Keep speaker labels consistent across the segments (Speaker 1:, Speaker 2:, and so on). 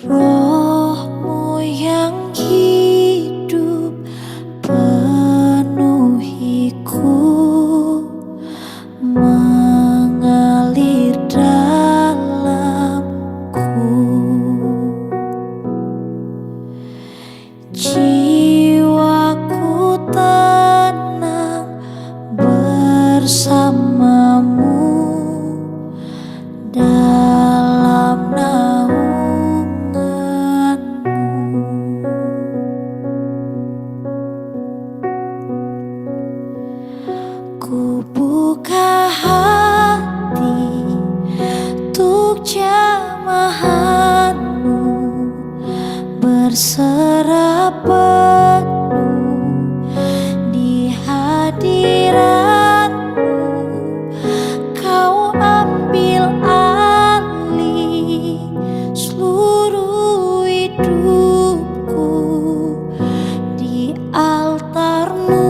Speaker 1: Roh-Mu yang hidup penuhiku, mengalir dalamku. Jiwaku tenang bersamamu dalam naungan-Mu. Ku buka hati untuk jamahan-Mu, berserah penuh di hadirat-Mu. Kau ambil alih seluruh hidupku di altar-Mu,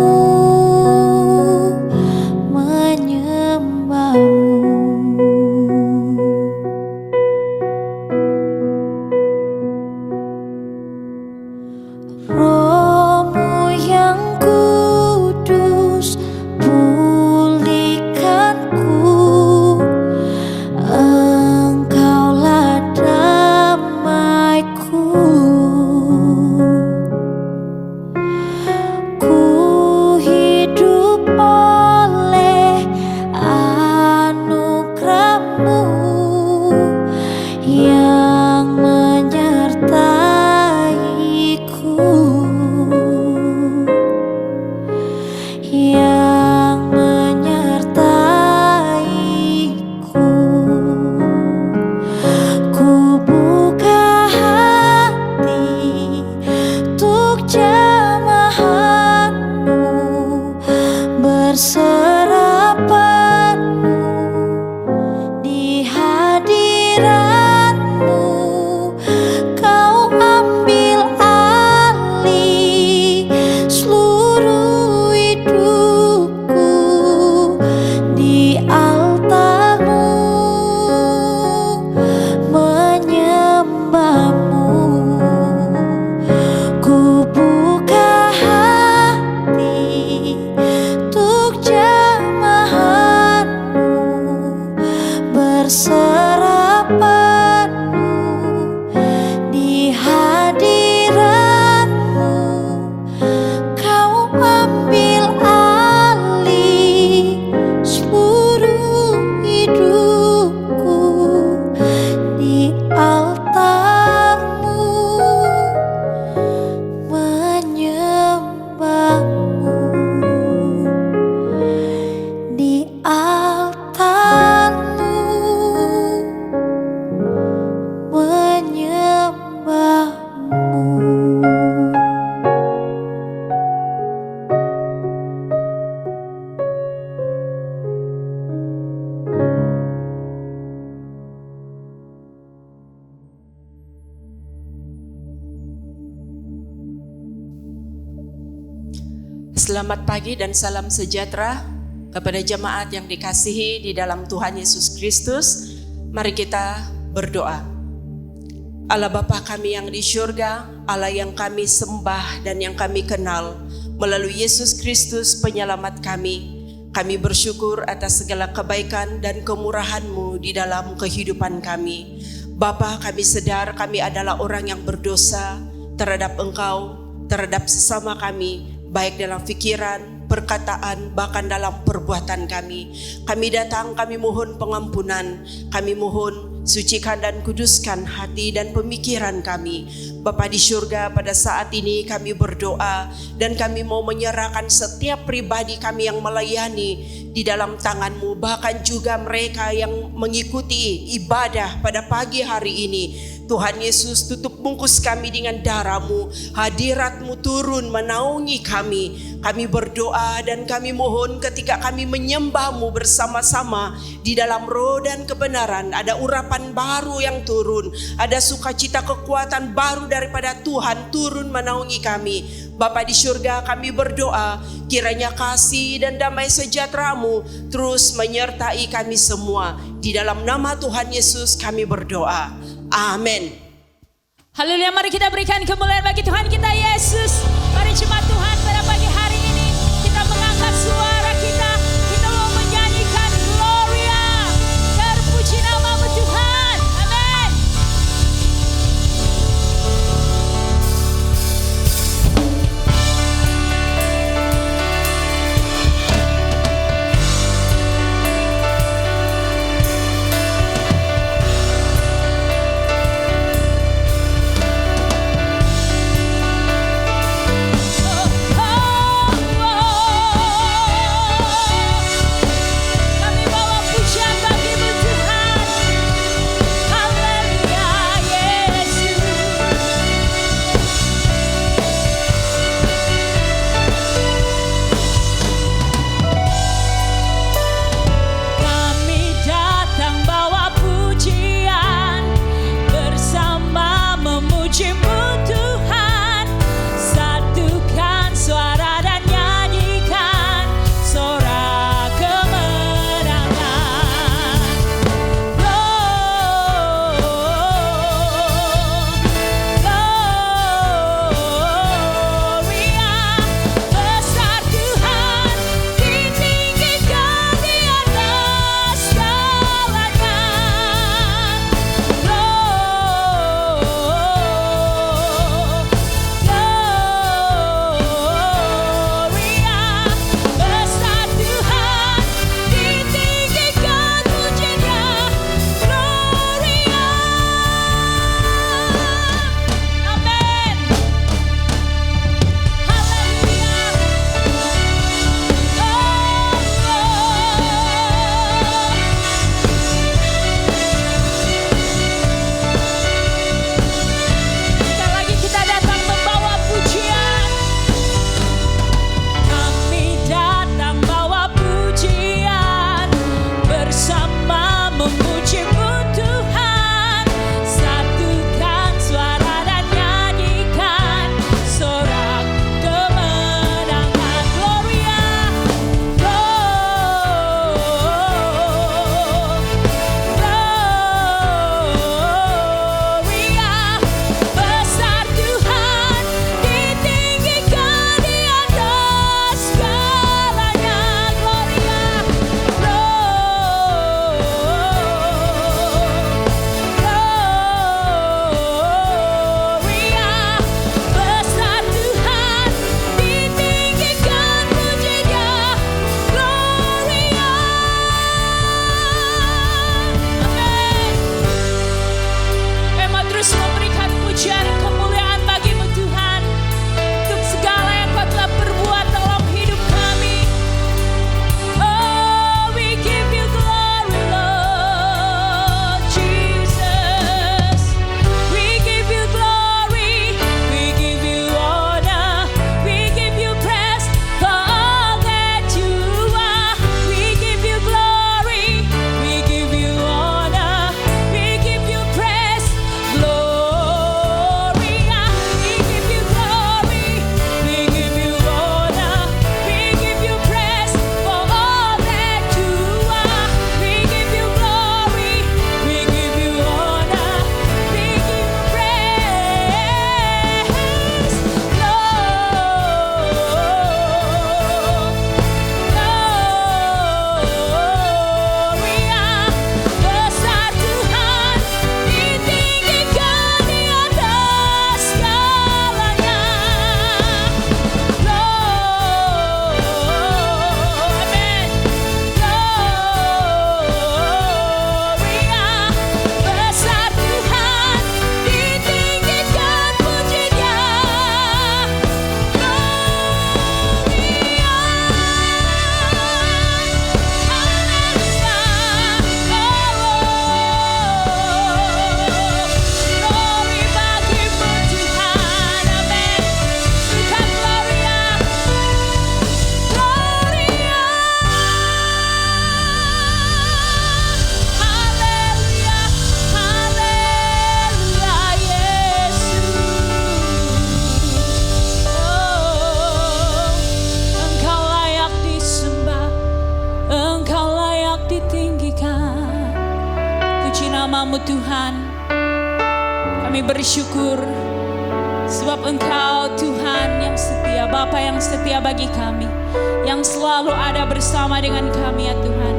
Speaker 1: menyembah-Mu. Roh-Mu yang kudus, pulihkanku. Engkaulah damaiku. Ku hidup oleh anugerah-Mu yang menyertaiku, yang menyertaiku. Ku buka hati untuk jamahan-Mu, berserah penuh di hadirat-Mu. Kau ambil alih seluruh hidupku di altar-Mu, menyembah-Mu. Ku buka hati untuk jamahan-Mu, berserah penuh di hadirat-Mu. Kau ambil alih seluruh hidupku di altar-Mu, menyembah-Mu. Di altar-Mu, menyembah-Mu.
Speaker 2: Selamat pagi dan salam sejahtera kepada jemaat yang dikasihi di dalam Tuhan Yesus Kristus. Mari kita berdoa. Allah Bapa kami yang di syurga, Allah yang kami sembah dan yang kami kenal melalui Yesus Kristus penyelamat kami. Kami bersyukur atas segala kebaikan dan kemurahan-Mu di dalam kehidupan kami. Bapa, kami sadar kami adalah orang yang berdosa terhadap Engkau, terhadap sesama kami, baik dalam pikiran, perkataan, bahkan dalam perbuatan kami. Kami datang, kami mohon pengampunan, kami mohon sucikan dan kuduskan hati dan pemikiran kami. Bapa di syurga, pada saat ini kami berdoa dan kami mau menyerahkan setiap pribadi kami yang melayani di dalam tangan-Mu, bahkan juga mereka yang mengikuti ibadah pada pagi hari ini. Tuhan Yesus, tutup bungkus kami dengan darah-Mu, hadirat-Mu turun menaungi kami. Kami berdoa dan kami mohon ketika kami menyembah-Mu bersama-sama di dalam roh dan kebenaran, ada urapan baru yang turun, ada sukacita kekuatan baru daripada Tuhan turun menaungi kami. Bapa di surga, kami berdoa kiranya kasih dan damai sejahtera-Mu terus menyertai kami semua. Di dalam nama Tuhan Yesus kami berdoa. Amin.
Speaker 3: Haleluya, mari kita berikan kemuliaan bagi Tuhan kita Yesus. Mari jemaat Tuhan pada pagi hari ini kita mengangkat suara kita mau menyanyikan Gloria. Terpuji nama-Mu Tuhan. Amin. Tuhan. Kami bersyukur sebab Engkau Tuhan yang setia, Bapa yang setia bagi kami, yang selalu ada bersama dengan kami ya Tuhan,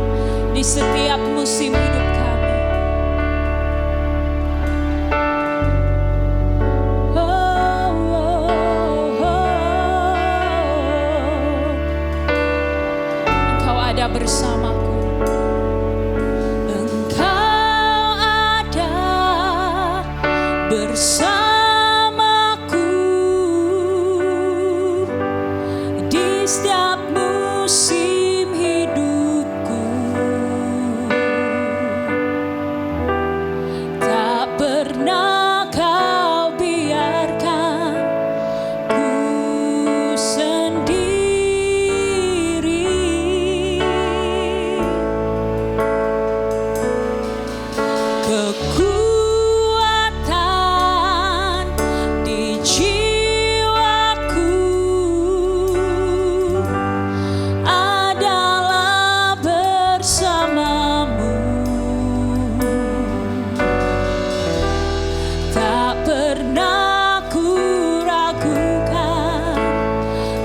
Speaker 3: di setiap musim hidup kami. Engkau ada bersamaku. Engkau ada bersamaku di setiap musim hidupku. Tak pernah kau biarkan ku sendiri. Kekuatan di jiwaku adalah bersamamu. Tak pernah ku ragukan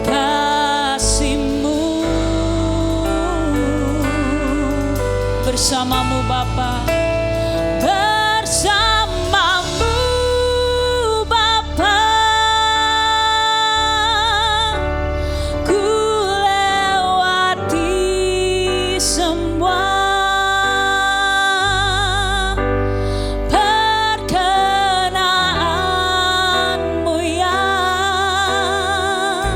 Speaker 3: kasih-Mu. Bersamamu Bapa, bersamamu Bapa, ku lewati semua perkenaanmu yang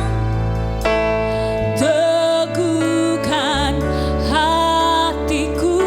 Speaker 3: teguhkan hatiku.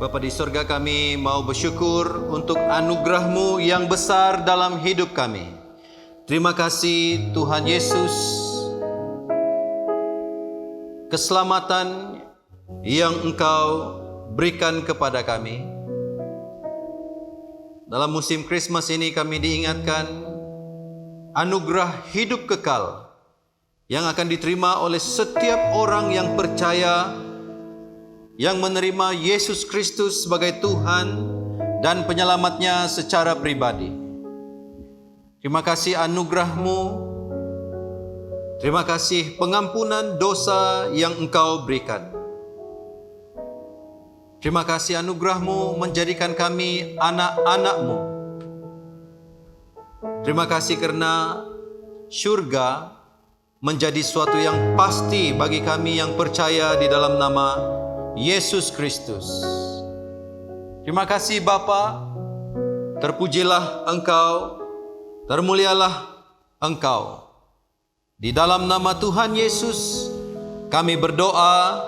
Speaker 4: Bapa di surga, kami mau bersyukur untuk anugerah-Mu yang besar dalam hidup kami. Terima kasih Tuhan Yesus, keselamatan yang Engkau berikan kepada kami. Dalam musim Christmas ini kami diingatkan anugerah hidup kekal yang akan diterima oleh setiap orang yang percaya, yang menerima Yesus Kristus sebagai Tuhan dan penyelamatnya secara pribadi. Terima kasih anugerah-Mu, terima kasih pengampunan dosa yang Engkau berikan. Terima kasih anugerah-Mu menjadikan kami anak-anak-Mu. Terima kasih karena syurga menjadi suatu yang pasti bagi kami yang percaya di dalam nama Yesus Kristus. Terima kasih Bapa, terpujilah Engkau, termulialah Engkau. Di dalam nama Tuhan Yesus kami berdoa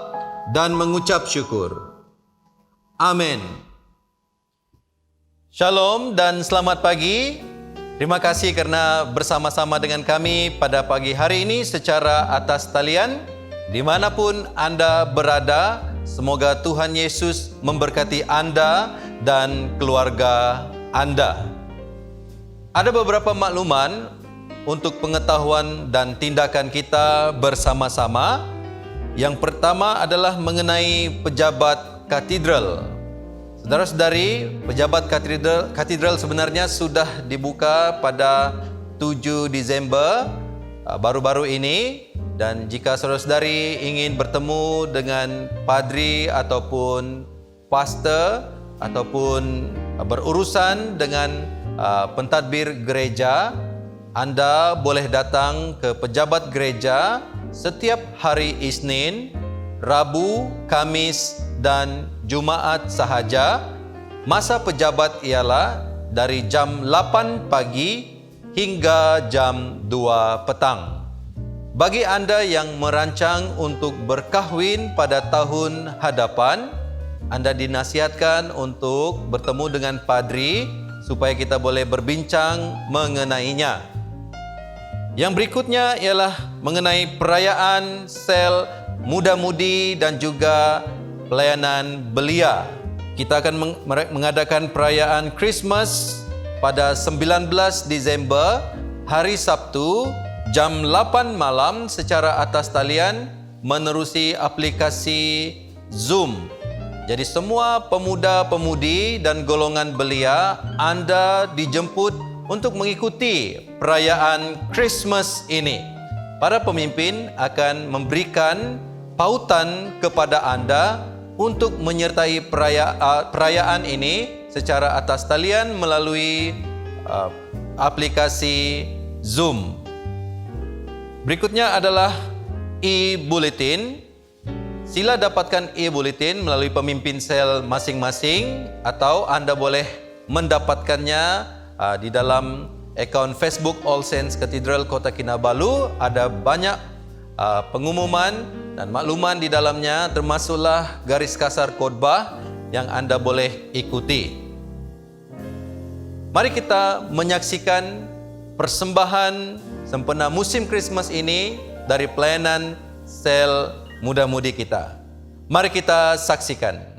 Speaker 4: dan mengucap syukur. Amin. Shalom dan selamat pagi. Terima kasih karena bersama-sama dengan kami pada pagi hari ini secara atas talian. Dimanapun Anda berada, semoga Tuhan Yesus memberkati Anda dan keluarga Anda. Ada beberapa makluman untuk pengetahuan dan tindakan kita bersama-sama. Yang pertama adalah mengenai pejabat katedral. Saudara-saudari, pejabat katedral sebenarnya sudah dibuka pada 7 Desember baru-baru ini. Dan jika saudara-saudari ingin bertemu dengan padri ataupun pastor ataupun berurusan dengan pentadbir gereja, Anda boleh datang ke pejabat gereja setiap hari Isnin, Rabu, Kamis dan Jumaat sahaja. Masa pejabat ialah dari jam 8 pagi hingga jam 2 petang. Bagi Anda yang merancang untuk berkahwin pada tahun hadapan, Anda dinasihatkan untuk bertemu dengan padri supaya kita boleh berbincang mengenainya. Yang berikutnya ialah mengenai perayaan sel muda-mudi dan juga pelayanan belia. Kita akan mengadakan perayaan Christmas pada 19 Desember, hari Sabtu, jam 8 malam secara atas talian menerusi aplikasi Zoom. Jadi semua pemuda-pemudi dan golongan belia, Anda dijemput untuk mengikuti perayaan Christmas ini. Para pemimpin akan memberikan pautan kepada Anda untuk menyertai perayaan ini secara atas talian melalui aplikasi Zoom. Berikutnya adalah e-bulletin. Sila dapatkan e-bulletin melalui pemimpin sel masing-masing atau Anda boleh mendapatkannya di dalam akaun Facebook All Saints Cathedral Kota Kinabalu. Ada banyak pengumuman dan makluman di dalamnya, termasuklah garis kasar khotbah yang Anda boleh ikuti. Mari kita menyaksikan persembahan sempena musim Christmas ini dari pelayanan sel muda-mudi kita. Mari kita saksikan.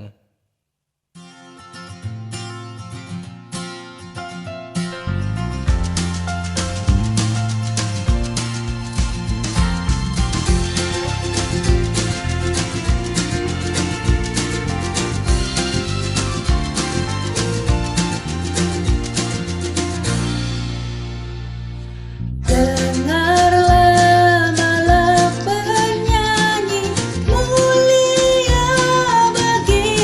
Speaker 1: Dengarlah malam penyanyi mulia bagi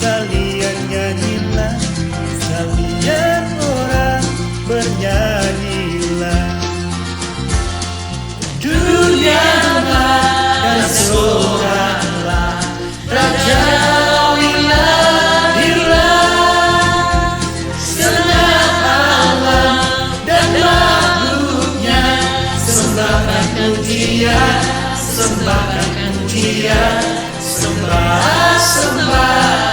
Speaker 5: sekalian nyanyilah, sekalian orang bernyanyilah. Dunia dan soraklah, Raja wilayah, senang alam dan makhluknya, sembahkan pujian, sembahkan pujian, sembahkan pujian.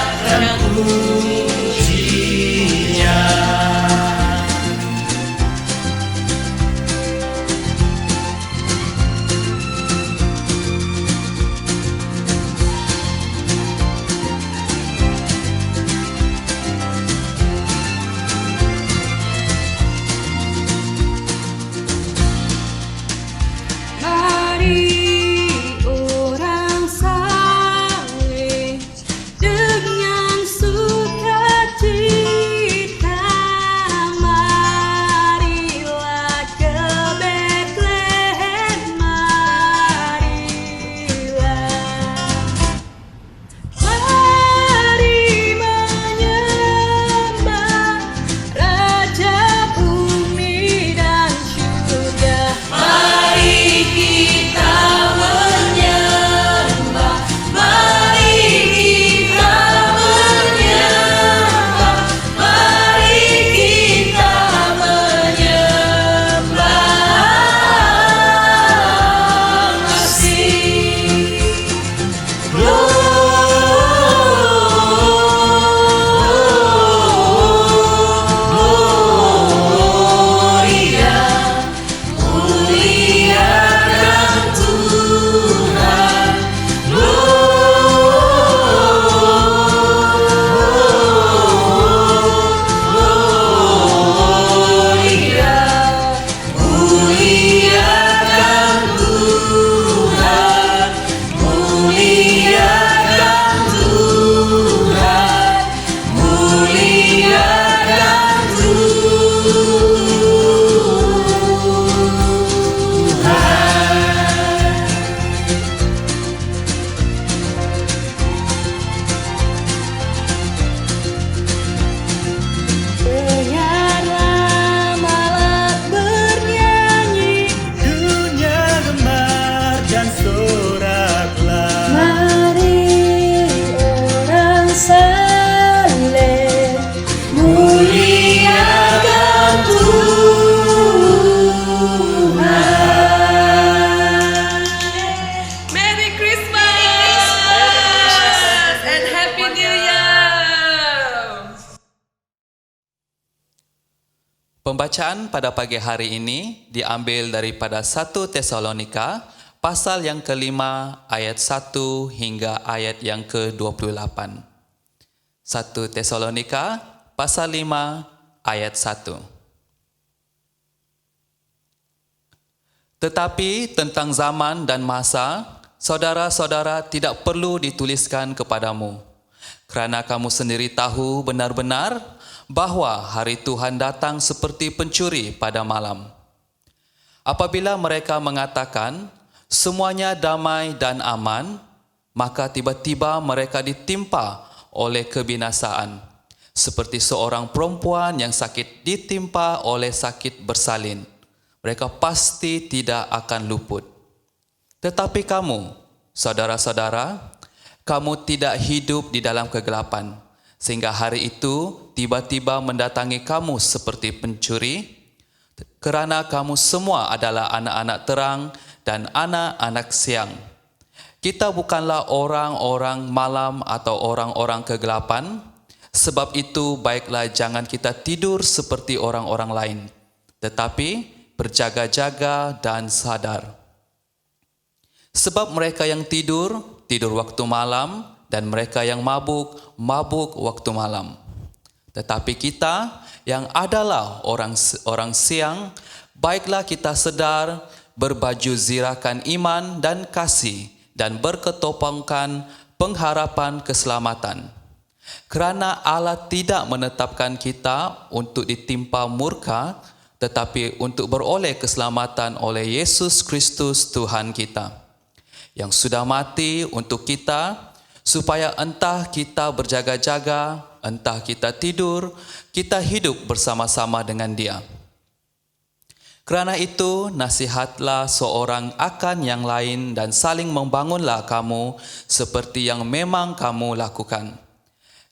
Speaker 6: Pembacaan pada pagi hari ini diambil daripada 1 Tesalonika pasal yang kelima ayat 1 hingga ayat yang ke-28. 1 Tesalonika pasal 5 ayat 1. Tetapi tentang zaman dan masa, saudara-saudara tidak perlu dituliskan kepadamu, kerana kamu sendiri tahu benar-benar bahwa hari Tuhan datang seperti pencuri pada malam. Apabila mereka mengatakan semuanya damai dan aman, maka tiba-tiba mereka ditimpa oleh kebinasaan, seperti seorang perempuan yang sakit ditimpa oleh sakit bersalin. Mereka pasti tidak akan luput. Tetapi kamu, saudara-saudara, kamu tidak hidup di dalam kegelapan, sehingga hari itu tiba-tiba mendatangi kamu seperti pencuri, kerana kamu semua adalah anak-anak terang dan anak-anak siang. Kita bukanlah orang-orang malam atau orang-orang kegelapan, sebab itu baiklah jangan kita tidur seperti orang-orang lain, tetapi berjaga-jaga dan sadar. Sebab mereka yang tidur, tidur waktu malam, dan mereka yang mabuk, mabuk waktu malam. Tetapi kita yang adalah orang siang, baiklah kita sedar, berbaju zirakan iman dan kasih, dan berketopangkan pengharapan keselamatan. Kerana Allah tidak menetapkan kita untuk ditimpa murka, tetapi untuk beroleh keselamatan oleh Yesus Kristus Tuhan kita, yang sudah mati untuk kita, supaya entah kita berjaga-jaga, entah kita tidur, kita hidup bersama-sama dengan Dia. Kerana itu, nasihatlah seorang akan yang lain dan saling membangunlah kamu seperti yang memang kamu lakukan.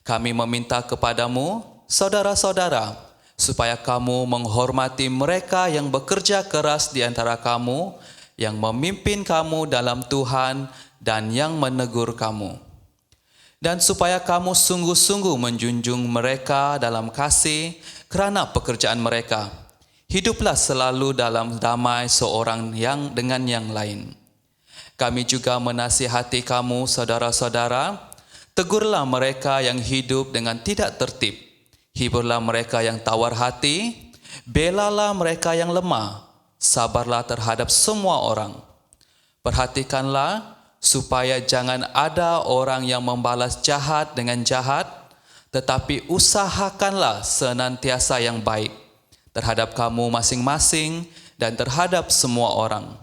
Speaker 6: Kami meminta kepadamu, saudara-saudara, supaya kamu menghormati mereka yang bekerja keras di antara kamu, yang memimpin kamu dalam Tuhan dan yang menegur kamu. Dan supaya kamu sungguh-sungguh menjunjung mereka dalam kasih kerana pekerjaan mereka. Hiduplah selalu dalam damai seorang yang dengan yang lain. Kami juga menasihati kamu, saudara-saudara, tegurlah mereka yang hidup dengan tidak tertib. Hiburlah mereka yang tawar hati, belalah mereka yang lemah, sabarlah terhadap semua orang. Perhatikanlah supaya jangan ada orang yang membalas jahat dengan jahat, tetapi usahakanlah senantiasa yang baik terhadap kamu masing-masing dan terhadap semua orang.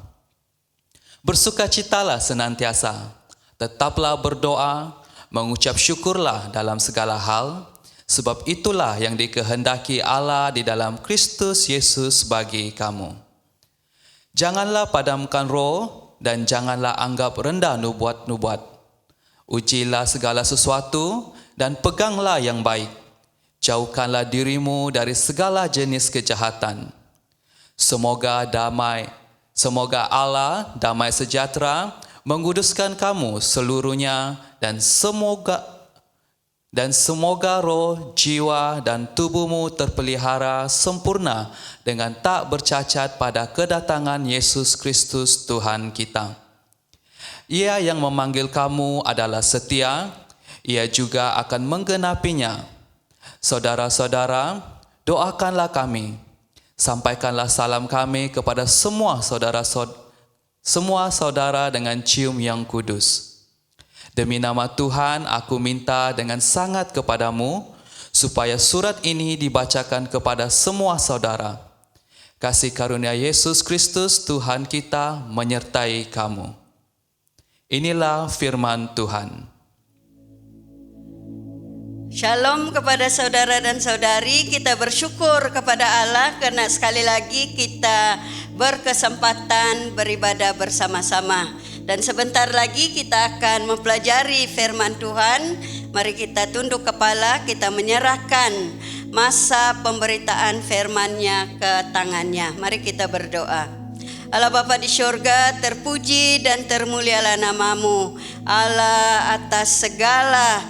Speaker 6: Bersukacitalah senantiasa, tetaplah berdoa, mengucap syukurlah dalam segala hal, sebab itulah yang dikehendaki Allah di dalam Kristus Yesus bagi kamu. Janganlah padamkan roh dan janganlah anggap rendah nubuat-nubuat. Ujilah segala sesuatu dan peganglah yang baik. Jauhkanlah dirimu dari segala jenis kejahatan. Semoga Allah damai sejahtera menguduskan kamu seluruhnya dan semoga roh, jiwa dan tubuhmu terpelihara sempurna dengan tak bercacat pada kedatangan Yesus Kristus Tuhan kita. Ia yang memanggil kamu adalah setia, Ia juga akan menggenapinya. Saudara-saudara, doakanlah kami. Sampaikanlah salam kami kepada semua saudara dengan cium yang kudus. Demi nama Tuhan, aku minta dengan sangat kepadamu, supaya surat ini dibacakan kepada semua saudara. Kasih karunia Yesus Kristus Tuhan kita menyertai kamu. Inilah firman Tuhan.
Speaker 7: Shalom kepada saudara dan saudari, kita bersyukur kepada Allah karena sekali lagi kita berkesempatan beribadah bersama-sama. Dan sebentar lagi kita akan mempelajari firman Tuhan. Mari kita tunduk kepala, kita menyerahkan masa pemberitaan firman-Nya ke tangannya. Mari kita berdoa. Allah Bapa di surga, terpuji dan termulialah nama-Mu. Allah atas segala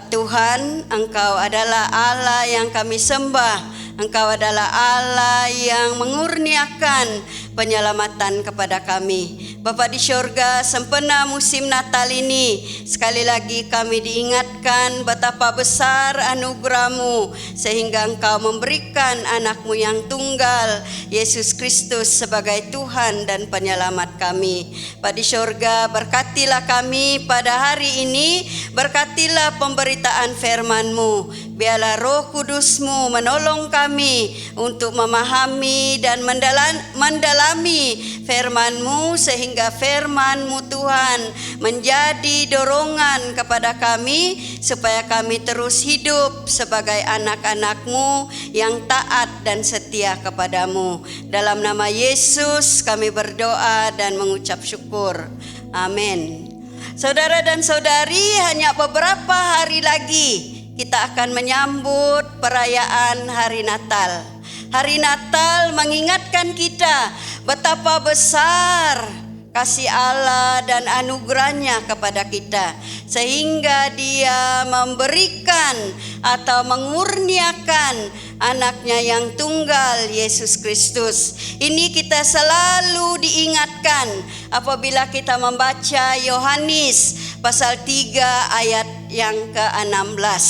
Speaker 7: Tuhan, Engkau adalah Allah yang kami sembah. Engkau adalah Allah yang mengurniakan penyelamatan kepada kami. Bapa di surga, sempena musim Natal ini, sekali lagi kami diingatkan betapa besar anugerah-Mu, sehingga Engkau memberikan anak-Mu yang tunggal, Yesus Kristus sebagai Tuhan dan penyelamat kami. Bapa di surga, berkatilah kami pada hari ini, berkatilah pemberitaan firman-Mu. Biarlah Roh Kudus-Mu menolong kami untuk memahami dan mendalami firman-Mu, sehingga firman-Mu Tuhan menjadi dorongan kepada kami supaya kami terus hidup sebagai anak-anak-Mu yang taat dan setia kepada-Mu. Dalam nama Yesus kami berdoa dan mengucap syukur. Amin. Saudara dan saudari, hanya beberapa hari lagi kita akan menyambut perayaan Hari Natal. Hari Natal mengingatkan kita betapa besar kasih Allah dan anugerahnya kepada kita, sehingga Dia memberikan atau mengurniakan anaknya yang tunggal, Yesus Kristus. Ini kita selalu diingatkan apabila kita membaca Yohanes pasal 3 ayat yang ke-16.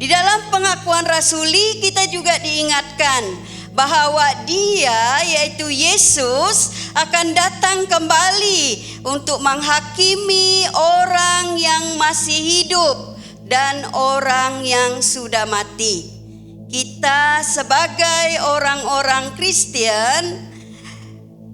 Speaker 7: Di dalam pengakuan rasuli kita juga diingatkan bahwa Dia, yaitu Yesus, akan datang kembali untuk menghakimi orang yang masih hidup dan orang yang sudah mati. Kita sebagai orang-orang Kristen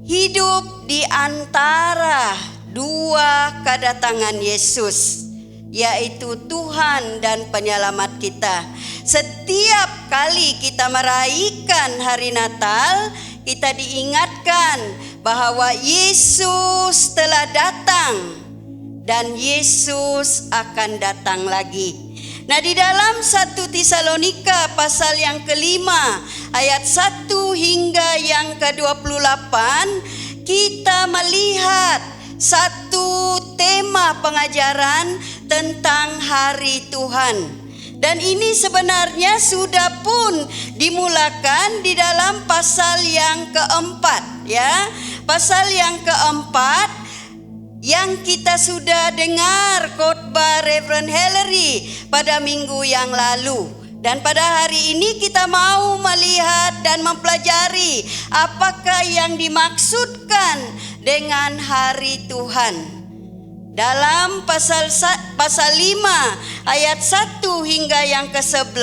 Speaker 7: hidup di antara dua kedatangan Yesus. yaitu Tuhan dan penyelamat kita. Setiap kali kita merayakan hari Natal, kita diingatkan bahwa Yesus telah datang dan Yesus akan datang lagi. Nah, di dalam 1 Tesalonika pasal yang kelima ayat 1 hingga yang ke-28, kita melihat satu tema pengajaran tentang hari Tuhan. Dan ini sebenarnya sudah pun dimulakan di dalam pasal yang keempat, ya. Pasal yang keempat yang kita sudah dengar khotbah Reverend Hillary pada minggu yang lalu. Dan pada hari ini kita mau melihat dan mempelajari apakah yang dimaksudkan dengan hari Tuhan. Dalam pasal 5 ayat 1 hingga yang ke-11,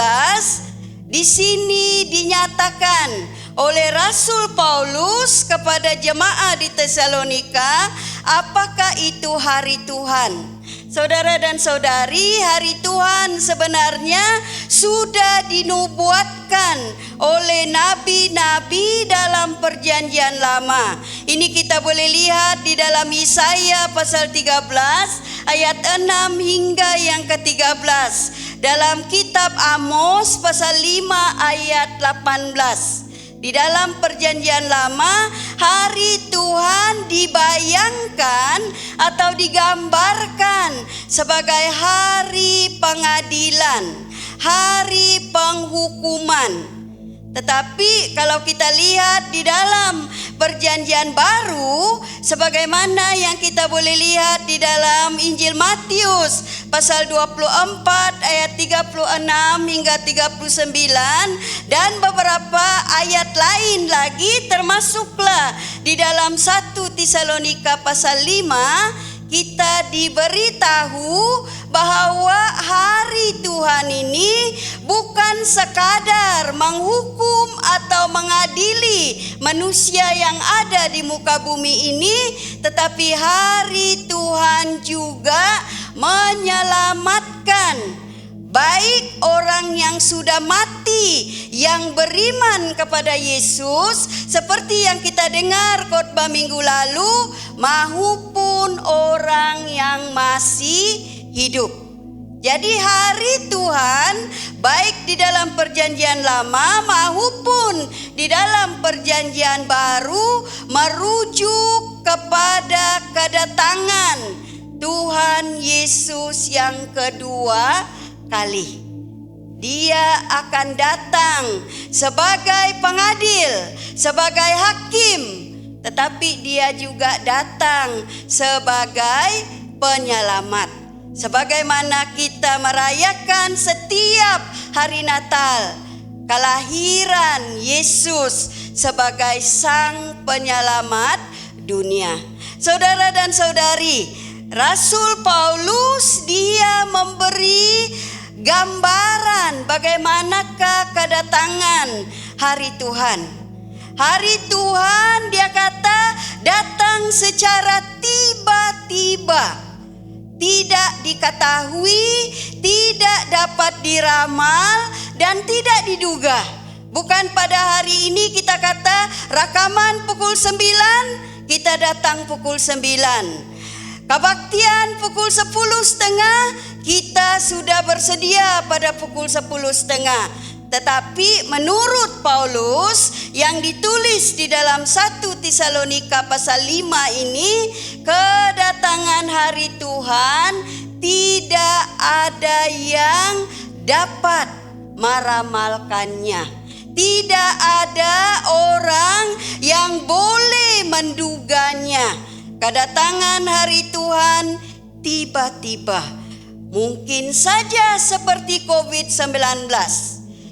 Speaker 7: di sini dinyatakan oleh Rasul Paulus kepada jemaat di Tesalonika apakah itu hari Tuhan. Saudara dan saudari, hari Tuhan sebenarnya sudah dinubuatkan oleh nabi-nabi dalam perjanjian lama. Ini kita boleh lihat di dalam Yesaya pasal 13 ayat 6 hingga yang ke-13. Dalam kitab Amos pasal 5 ayat 18. Di dalam perjanjian lama, hari Tuhan dibayangkan atau digambarkan sebagai hari pengadilan, hari penghukuman. Tetapi kalau kita lihat di dalam perjanjian baru, sebagaimana yang kita boleh lihat di dalam Injil Matius pasal 24 ayat 36 hingga 39 dan beberapa ayat lain lagi, termasuklah di dalam 1 Tesalonika pasal 5, kita diberitahu bahwa hari Tuhan ini bukan sekadar menghukum atau mengadili manusia yang ada di muka bumi ini, tetapi hari Tuhan juga menyelamatkan baik orang yang sudah mati yang beriman kepada Yesus seperti yang kita dengar khotbah minggu lalu, maupun orang yang masih hidup. Jadi hari Tuhan baik di dalam perjanjian lama maupun di dalam perjanjian baru merujuk kepada kedatangan Tuhan Yesus yang kedua kali. Dia akan datang sebagai pengadil, sebagai hakim, tetapi dia juga datang sebagai penyelamat. Sebagaimana kita merayakan setiap hari Natal kelahiran Yesus sebagai sang penyelamat dunia. Saudara dan saudari, Rasul Paulus dia memberi gambaran bagaimanakah kedatangan hari Tuhan. Hari Tuhan dia kata datang secara tiba-tiba, tidak diketahui, tidak dapat diramal dan tidak diduga. Bukan pada hari ini kita kata rakaman pukul 9, kita datang pukul 9. Kebaktian pukul 10.30, kita sudah bersedia pada pukul 10.30. Tetapi menurut Paulus yang ditulis di dalam 1 Tesalonika pasal 5 ini, kedatangan hari Tuhan tidak ada yang dapat meramalkannya. Tidak ada orang yang boleh menduganya. Kedatangan hari Tuhan tiba-tiba. Mungkin saja seperti COVID-19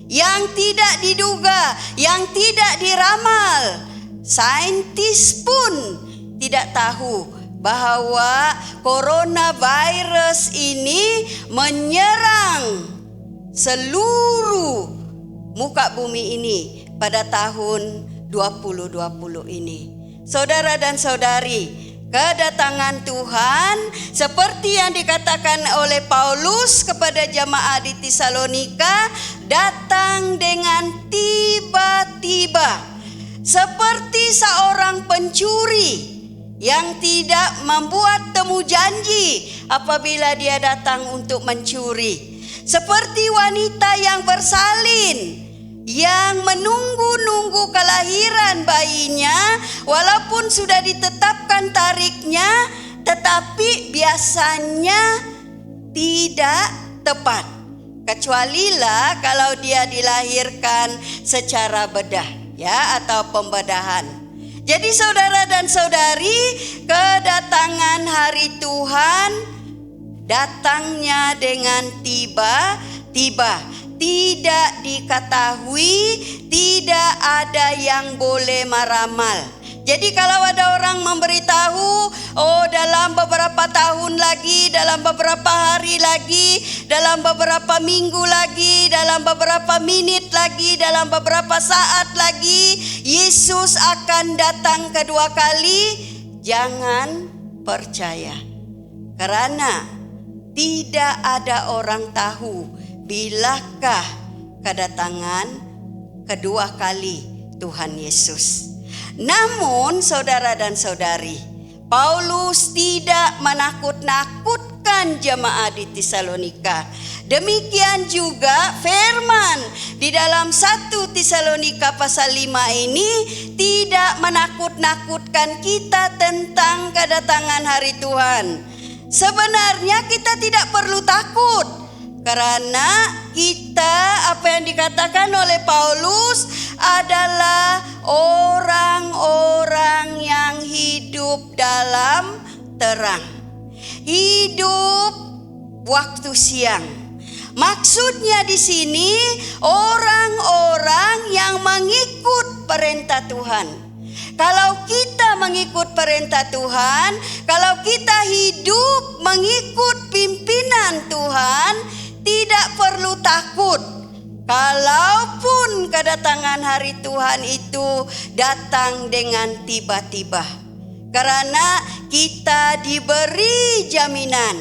Speaker 7: yang tidak diduga, yang tidak diramal. Saintis pun tidak tahu bahwa coronavirus ini menyerang seluruh muka bumi ini pada tahun 2020 ini. Saudara dan saudari, Kedatangan Tuhan seperti yang dikatakan oleh Paulus kepada jemaat di Tesalonika, datang dengan tiba-tiba, seperti seorang pencuri yang tidak membuat temu janji apabila dia datang untuk mencuri, seperti wanita yang bersalin yang menunggu-nunggu kelahiran bayinya, walaupun sudah ditetapkan tariknya, tetapi biasanya tidak tepat, kecualilah kalau dia dilahirkan secara bedah, ya, atau pembedahan. Jadi saudara dan saudari, kedatangan hari Tuhan datangnya dengan tiba-tiba. Tidak diketahui, tidak ada yang boleh meramal. Jadi kalau ada orang memberitahu, dalam beberapa tahun lagi, dalam beberapa hari lagi, dalam beberapa minggu lagi, dalam beberapa menit lagi, dalam beberapa saat lagi, Yesus akan datang kedua kali, jangan percaya. Karena tidak ada orang tahu bilakah kedatangan kedua kali Tuhan Yesus. Namun saudara dan saudari, Paulus tidak menakut-nakutkan jemaat di Tesalonika. Demikian juga firman di dalam 1 Tesalonika pasal 5 ini tidak menakut-nakutkan kita tentang kedatangan hari Tuhan. Sebenarnya kita tidak perlu takut. Karena kita, apa yang dikatakan oleh Paulus, adalah orang-orang yang hidup dalam terang, hidup waktu siang. Maksudnya di sini orang-orang yang mengikut perintah Tuhan. Kalau kita mengikut perintah Tuhan, kalau kita hidup mengikut pimpinan Tuhan, tidak perlu takut. Kalaupun kedatangan hari Tuhan itu datang dengan tiba-tiba. Karena kita diberi jaminan.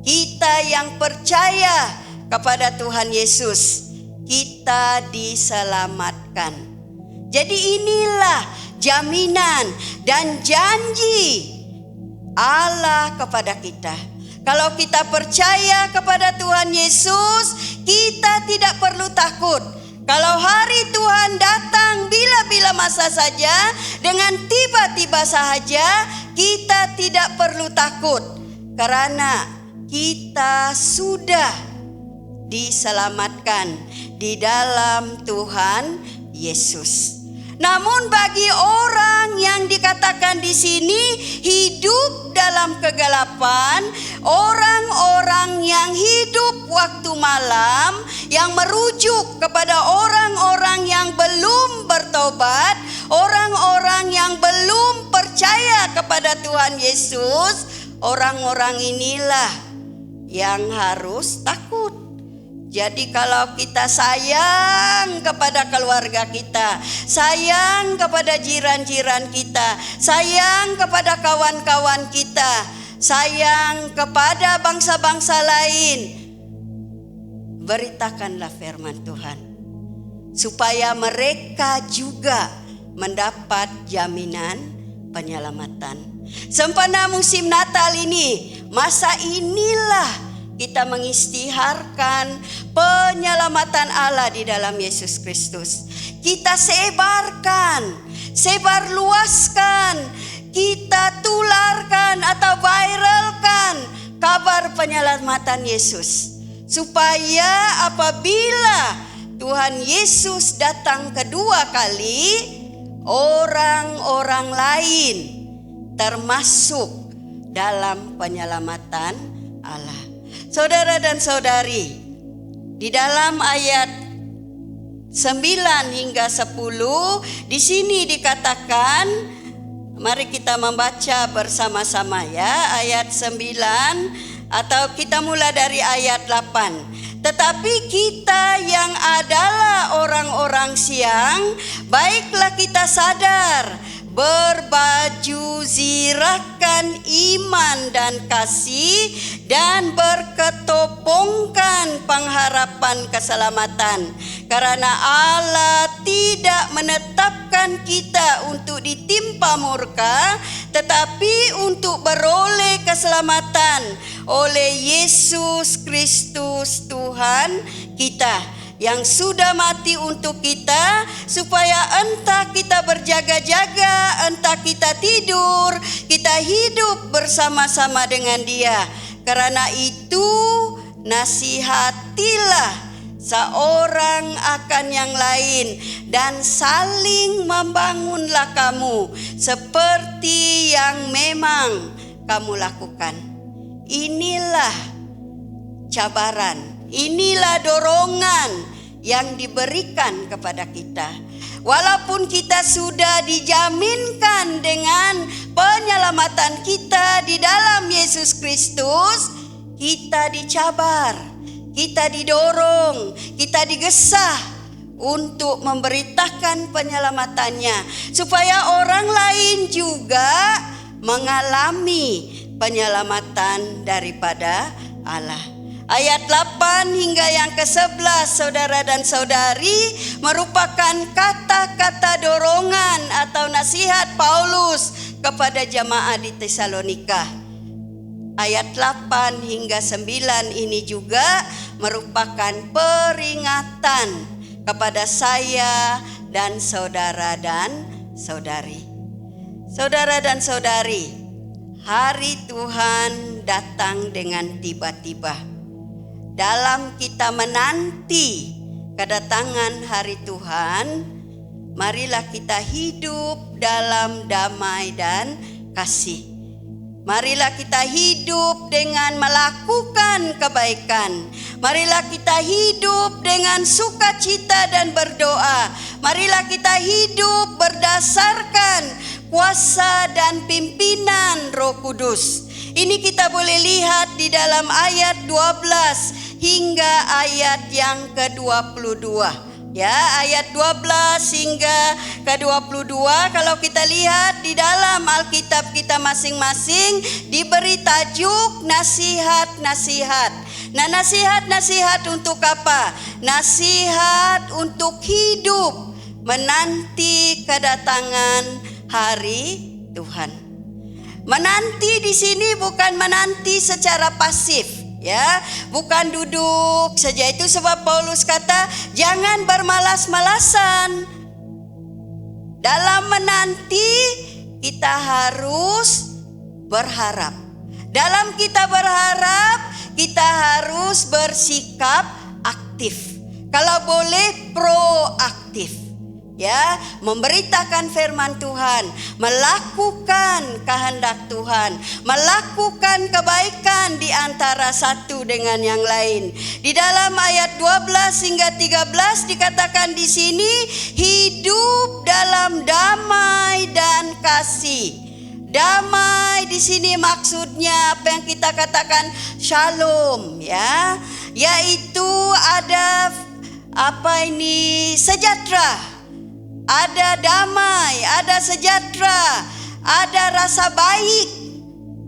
Speaker 7: Kita yang percaya kepada Tuhan Yesus, kita diselamatkan. Jadi inilah jaminan dan janji Allah kepada kita. Kalau kita percaya kepada Tuhan Yesus, kita tidak perlu takut. Kalau hari Tuhan datang bila-bila masa saja, dengan tiba-tiba saja, kita tidak perlu takut. Karena kita sudah diselamatkan di dalam Tuhan Yesus. Namun bagi orang yang dikatakan di sini hidup dalam kegelapan, orang-orang yang hidup waktu malam, yang merujuk kepada orang-orang yang belum bertobat, orang-orang yang belum percaya kepada Tuhan Yesus, orang-orang inilah yang harus takut. Jadi kalau kita sayang kepada keluarga kita, sayang kepada jiran-jiran kita, sayang kepada kawan-kawan kita, sayang kepada bangsa-bangsa lain, beritakanlah firman Tuhan, supaya mereka juga mendapat jaminan penyelamatan. Sempena musim Natal ini, masa inilah kita mengisytiharkan penyelamatan Allah di dalam Yesus Kristus. Kita sebarluaskan, kita tularkan atau viralkan kabar penyelamatan Yesus. Supaya apabila Tuhan Yesus datang kedua kali, orang-orang lain termasuk dalam penyelamatan Allah. Saudara dan saudari, di dalam ayat 9 hingga 10 di sini dikatakan, mari kita membaca bersama-sama ya, ayat 9 atau kita mulai dari ayat 8. Tetapi kita yang adalah orang-orang siang, baiklah kita sadar berbaju zirahkan iman dan kasih, dan berketopongkan pengharapan keselamatan. Karena Allah tidak menetapkan kita untuk ditimpa murka, tetapi untuk beroleh keselamatan oleh Yesus Kristus Tuhan kita, yang sudah mati untuk kita, supaya entah kita berjaga-jaga, entah kita tidur, kita hidup bersama-sama dengan Dia. Karena itu nasihatilah seorang akan yang lain, dan saling membangunlah kamu seperti yang memang kamu lakukan. Inilah cabaran, inilah dorongan yang diberikan kepada kita. Walaupun kita sudah dijaminkan dengan penyelamatan kita di dalam Yesus Kristus, kita dicabar, kita didorong, kita digesah untuk memberitakan penyelamatannya, supaya orang lain juga mengalami penyelamatan daripada Allah. Ayat 8 hingga yang ke-11, saudara dan saudari, merupakan kata-kata dorongan atau nasihat Paulus kepada jemaat di Tesalonika. Ayat 8 hingga 9 ini juga merupakan peringatan kepada saya dan saudara dan saudari. Saudara dan saudari, hari Tuhan datang dengan tiba-tiba. Dalam kita menanti kedatangan hari Tuhan, marilah kita hidup dalam damai dan kasih. Marilah kita hidup dengan melakukan kebaikan. Marilah kita hidup dengan sukacita dan berdoa. Marilah kita hidup berdasarkan kuasa dan pimpinan Roh Kudus. Ini kita boleh lihat di dalam ayat 12 hingga ayat yang ke-22. Ya, ayat 12 hingga ke-22, kalau kita lihat di dalam Alkitab kita masing-masing diberi tajuk nasihat-nasihat. Nah, nasihat-nasihat untuk apa? Nasihat untuk hidup menanti kedatangan hari Tuhan. Menanti di sini bukan menanti secara pasif. Ya, bukan duduk saja. Itu sebab Paulus kata jangan bermalas-malasan. Dalam menanti kita harus berharap. Dalam kita berharap kita harus bersikap aktif. Kalau boleh proaktif. Ya, memberitakan firman Tuhan, melakukan kehendak Tuhan, melakukan kebaikan di antara satu dengan yang lain. Di dalam ayat 12 hingga 13 dikatakan di sini hidup dalam damai dan kasih. Damai di sini maksudnya apa yang kita katakan shalom, ya, yaitu ada sejahtera. Ada damai, ada sejahtera, ada rasa baik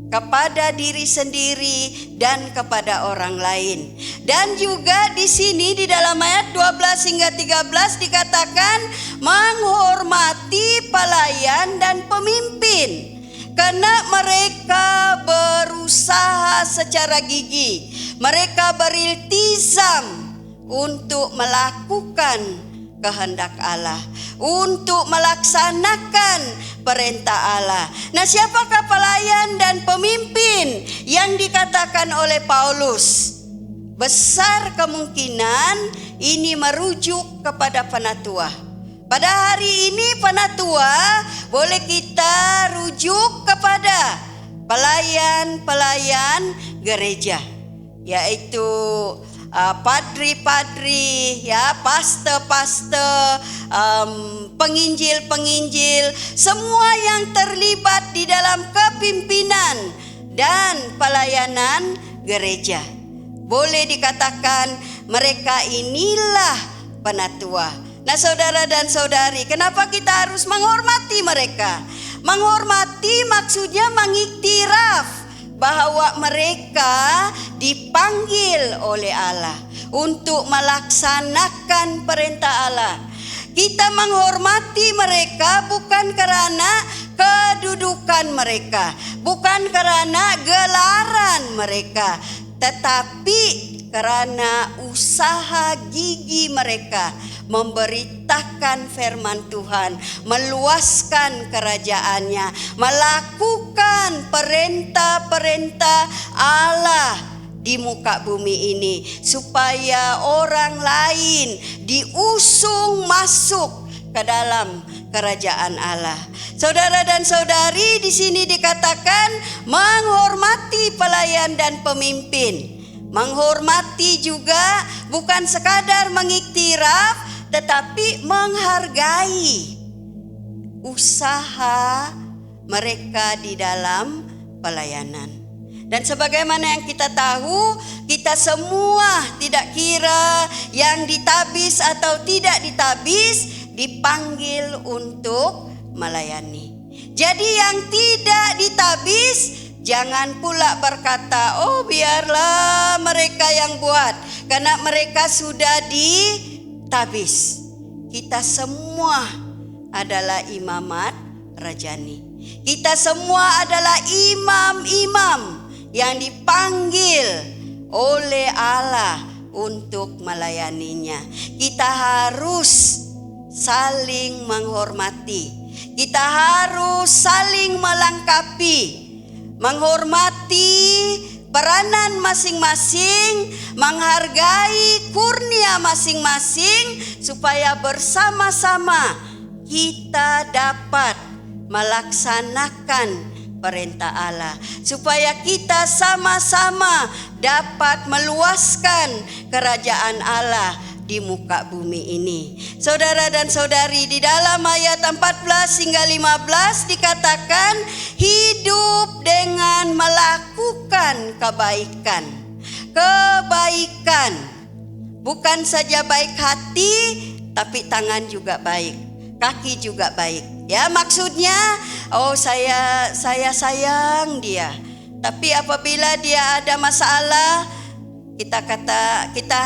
Speaker 7: kepada diri sendiri dan kepada orang lain. Dan juga di sini di dalam ayat 12 hingga 13 dikatakan menghormati pelayan dan pemimpin, karena mereka berusaha secara gigih, mereka beriltizam untuk melakukan kehendak Allah, untuk melaksanakan perintah Allah. Nah, siapakah pelayan dan pemimpin yang dikatakan oleh Paulus? Besar kemungkinan ini merujuk kepada penatua. Pada hari ini penatua boleh kita rujuk kepada pelayan-pelayan gereja, yaitu padri-padri, ya, pastor-pastor, penginjil-penginjil, semua yang terlibat di dalam kepimpinan dan pelayanan gereja. Boleh dikatakan mereka inilah penatua. Nah, saudara dan saudari, kenapa kita harus menghormati mereka? Menghormati maksudnya mengiktiraf bahwa mereka dipanggil oleh Allah untuk melaksanakan perintah Allah. Kita menghormati mereka bukan karena kedudukan mereka, bukan karena gelaran mereka, tetapi karena usaha gigi mereka memberitakan firman Tuhan, meluaskan kerajaannya, melakukan perintah-perintah Allah di muka bumi ini, supaya orang lain diusung masuk ke dalam kerajaan Allah. Saudara dan saudari, di sini dikatakan menghormati pelayan dan pemimpin. Menghormati juga bukan sekadar mengiktiraf, tetapi menghargai usaha mereka di dalam pelayanan. Dan sebagaimana yang kita tahu, kita semua tidak kira yang ditabis atau tidak ditabis dipanggil untuk melayani. Jadi yang tidak ditabis jangan pula berkata, oh biarlah mereka yang buat, karena mereka sudah ditabis. Kita semua adalah imamat rajani. Kita semua adalah imam-imam yang dipanggil oleh Allah untuk melayaninya. Kita harus saling menghormati. Kita harus saling melengkapi, menghormati peranan masing-masing, menghargai kurnia masing-masing, supaya bersama-sama kita dapat melaksanakan perintah Allah, supaya kita sama-sama dapat meluaskan kerajaan Allah di muka bumi ini. Saudara dan saudari, di dalam ayat 14 hingga 15 dikatakan hidup dengan melakukan kebaikan. Kebaikan bukan saja baik hati, tapi tangan juga baik, kaki juga baik. Ya, maksudnya oh saya sayang dia, tapi apabila dia ada masalah, kita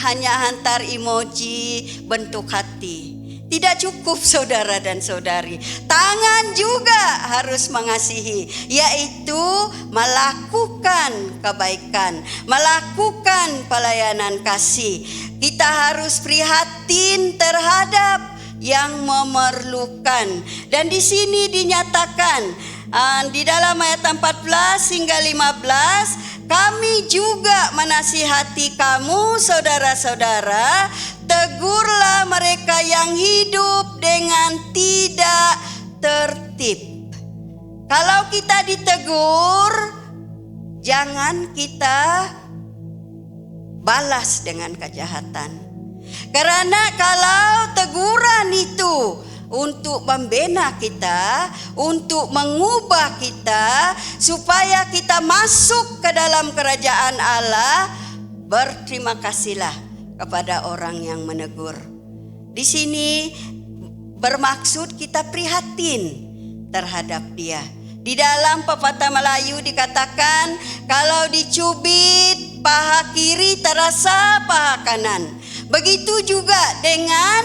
Speaker 7: hanya hantar emoji bentuk hati. Tidak cukup saudara dan saudari. Tangan juga harus mengasihi, yaitu melakukan kebaikan, melakukan pelayanan kasih. Kita harus prihatin terhadap yang memerlukan. Dan di sini dinyatakan di dalam ayat 14 hingga 15, kami juga menasihati kamu saudara-saudara, tegurlah mereka yang hidup dengan tidak tertib. Kalau kita ditegur, jangan kita balas dengan kejahatan. Karena kalau teguran itu untuk membina kita, untuk mengubah kita, supaya kita masuk ke dalam kerajaan Allah, berterima kasihlah kepada orang yang menegur. Di sini bermaksud kita prihatin terhadap dia. Di dalam pepatah Melayu dikatakan, kalau dicubit paha kiri terasa paha kanan. Begitu juga dengan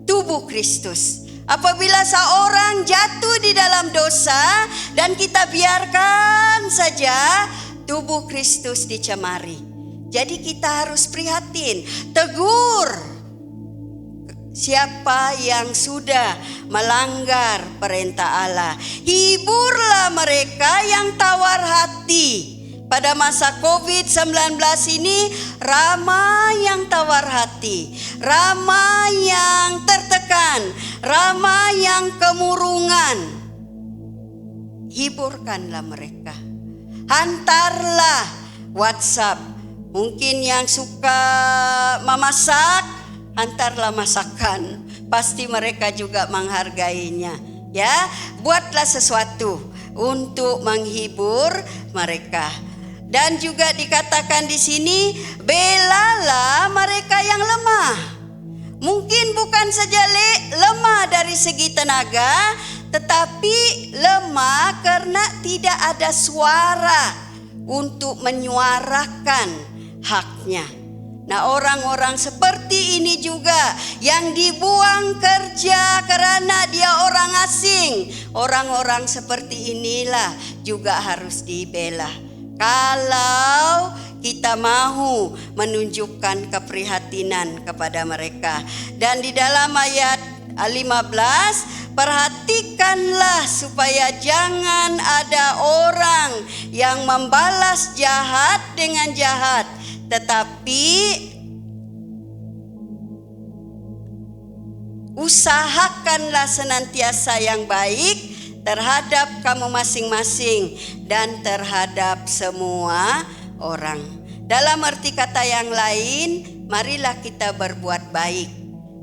Speaker 7: tubuh Kristus. Apabila seorang jatuh di dalam dosa dan kita biarkan saja, tubuh Kristus dicemari. Jadi kita harus prihatin, tegur siapa yang sudah melanggar perintah Allah. Hiburlah mereka yang tawar hati. Pada masa COVID-19 ini, ramai yang tawar hati, ramai yang tertekan, ramai yang kemurungan. Hiburkanlah mereka. Hantarlah WhatsApp. Mungkin yang suka memasak, hantarlah masakan. Pasti mereka juga menghargainya. Ya, buatlah sesuatu untuk menghibur mereka. Dan juga dikatakan di sini, belalah mereka yang lemah. Mungkin bukan saja lemah dari segi tenaga, tetapi lemah karena tidak ada suara untuk menyuarakan haknya. Nah, orang-orang seperti ini juga yang dibuang kerja karena dia orang asing. Orang-orang seperti inilah juga harus dibela. Kalau kita mau menunjukkan keprihatinan kepada mereka. Dan di dalam ayat 15, perhatikanlah supaya jangan ada orang yang membalas jahat dengan jahat, tetapi usahakanlah senantiasa yang baik terhadap kamu masing-masing dan terhadap semua orang. Dalam arti kata yang lain, marilah kita berbuat baik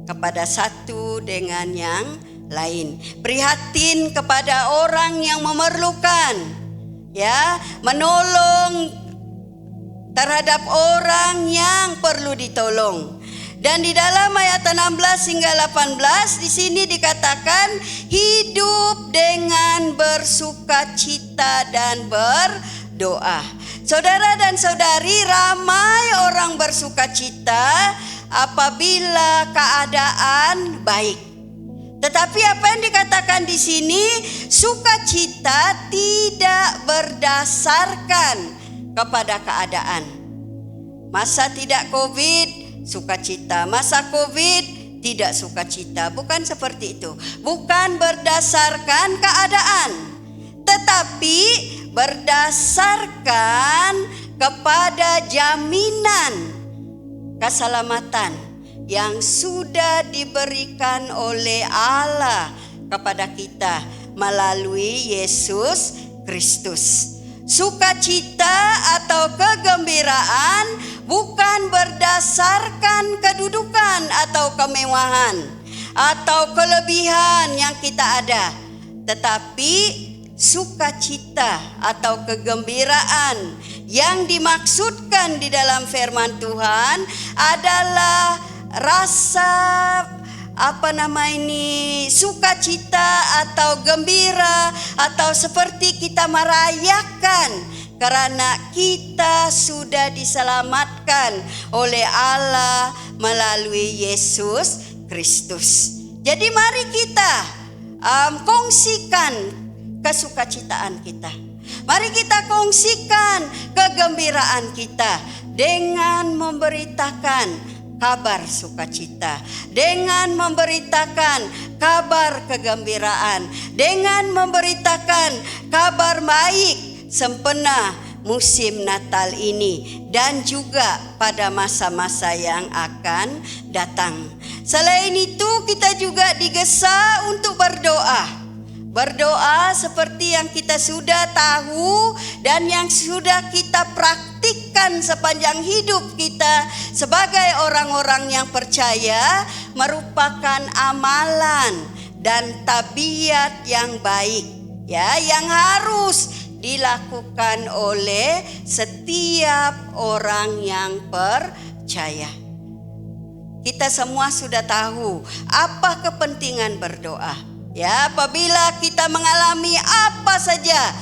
Speaker 7: kepada satu dengan yang lain. Prihatin kepada orang yang memerlukan, ya, menolong terhadap orang yang perlu ditolong. Dan di dalam ayat 16 hingga 18 di sini dikatakan hidup dengan bersukacita dan berdoa. Saudara dan saudari, ramai orang bersukacita apabila keadaan baik. Tetapi apa yang dikatakan di sini, sukacita tidak berdasarkan kepada keadaan. Masa tidak Covid, sukacita. Masa Covid, tidak sukacita. Bukan seperti itu. Bukan berdasarkan keadaan, tetapi berdasarkan kepada jaminan keselamatan yang sudah diberikan oleh Allah kepada kita melalui Yesus Kristus. Sukacita atau kegembiraan bukan berdasarkan kedudukan atau kemewahan atau kelebihan yang kita ada, tetapi sukacita atau kegembiraan yang dimaksudkan di dalam firman Tuhan adalah rasa sukacita atau gembira, atau seperti kita merayakan karena kita sudah diselamatkan oleh Allah melalui Yesus Kristus. Jadi mari kita kongsikan kesukacitaan kita. Mari kita kongsikan kegembiraan kita dengan memberitakan kabar sukacita, dengan memberitakan kabar kegembiraan, dengan memberitakan kabar baik sempena musim Natal ini dan juga pada masa-masa yang akan datang. Selain itu, kita juga digesa untuk berdoa. Berdoa seperti yang kita sudah tahu dan yang sudah kita praktikkan sepanjang hidup kita sebagai orang-orang yang percaya, merupakan amalan dan tabiat yang baik, ya, yang harus dilakukan oleh setiap orang yang percaya. Kita semua sudah tahu apa kepentingan berdoa. Ya, apabila kita mengalami apa saja,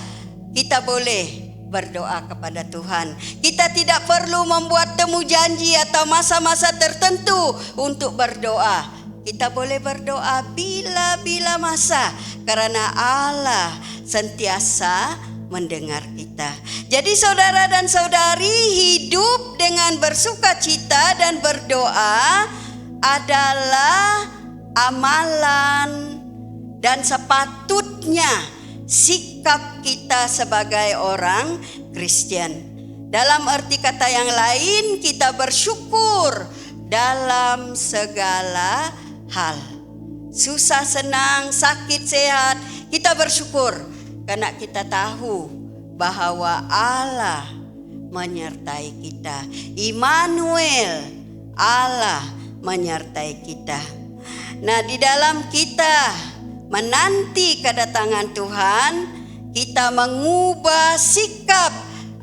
Speaker 7: kita boleh berdoa kepada Tuhan. Kita tidak perlu membuat temu janji atau masa-masa tertentu untuk berdoa. Kita boleh berdoa bila-bila masa karena Allah sentiasa mendengar kita. Jadi saudara dan saudari, hidup dengan bersukacita dan berdoa adalah amalan dan sepatutnya sikap kita sebagai orang Kristen. Dalam arti kata yang lain, kita bersyukur dalam segala hal. Susah senang, sakit sehat, kita bersyukur karena kita tahu bahwa Allah menyertai kita. Immanuel, Allah menyertai kita. Nah, di dalam kita menanti kedatangan Tuhan, kita mengubah sikap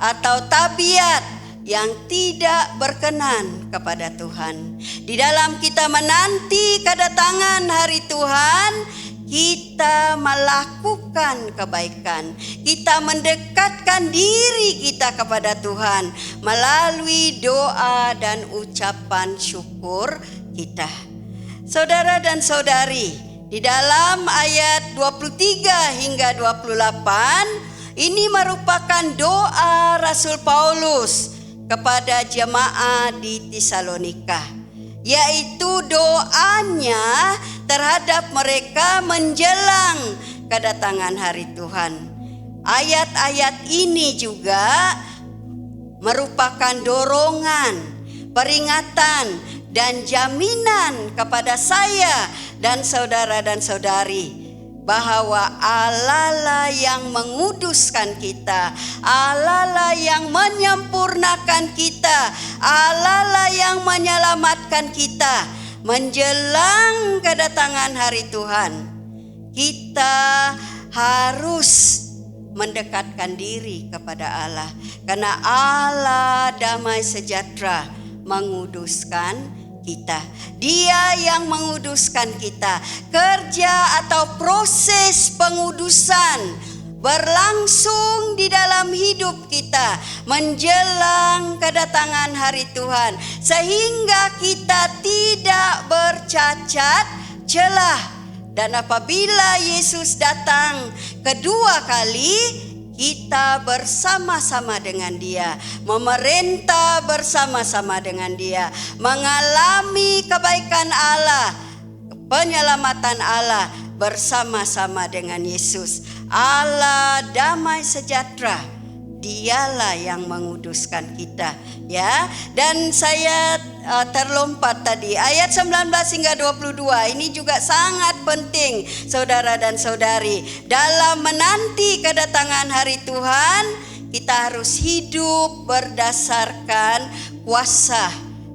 Speaker 7: atau tabiat yang tidak berkenan kepada Tuhan. Di dalam kita menanti kedatangan hari Tuhan, kita melakukan kebaikan. Kita mendekatkan diri kita kepada Tuhan melalui doa dan ucapan syukur kita. Saudara dan saudari, di dalam ayat 23 hingga 28 ini merupakan doa Rasul Paulus kepada jemaat di Tesalonika, yaitu doanya terhadap mereka menjelang kedatangan hari Tuhan. Ayat-ayat ini juga merupakan dorongan, peringatan, dan jaminan kepada saya dan saudara dan saudari bahwa Allah lah yang menguduskan kita, Allah lah yang menyempurnakan kita, Allah lah yang menyelamatkan kita menjelang kedatangan hari Tuhan. Kita harus mendekatkan diri kepada Allah, karena Allah damai sejahtera menguduskan kita. Dia yang menguduskan kita. Kerja atau proses pengudusan berlangsung di dalam hidup kita menjelang kedatangan hari Tuhan, sehingga kita tidak bercacat celah. Dan apabila Yesus datang kedua kali, kita bersama-sama dengan Dia, memerintah bersama-sama dengan Dia, mengalami kebaikan Allah, penyelamatan Allah bersama-sama dengan Yesus. Allah damai sejahtera, Dialah yang menguduskan kita, ya. Dan saya terlompat tadi ayat 19 hingga 22. Ini juga sangat penting, saudara dan saudari. Dalam menanti kedatangan hari Tuhan, kita harus hidup berdasarkan kuasa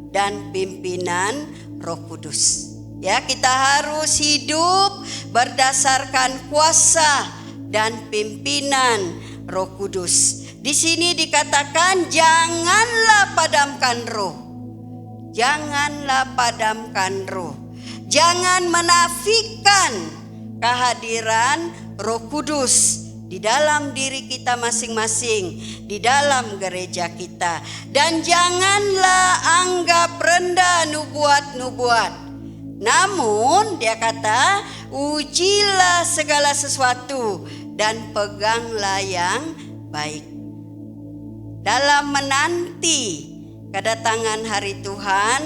Speaker 7: dan pimpinan Roh Kudus. Ya, kita harus hidup berdasarkan kuasa dan pimpinan Roh Kudus. Di sini dikatakan janganlah padamkan roh. Janganlah padamkan roh. Jangan menafikan kehadiran Roh Kudus di dalam diri kita masing-masing, di dalam gereja kita. Dan janganlah anggap rendah nubuat-nubuat. Namun dia kata, ujilah segala sesuatu dan peganglah yang baik. Dalam menanti kedatangan hari Tuhan,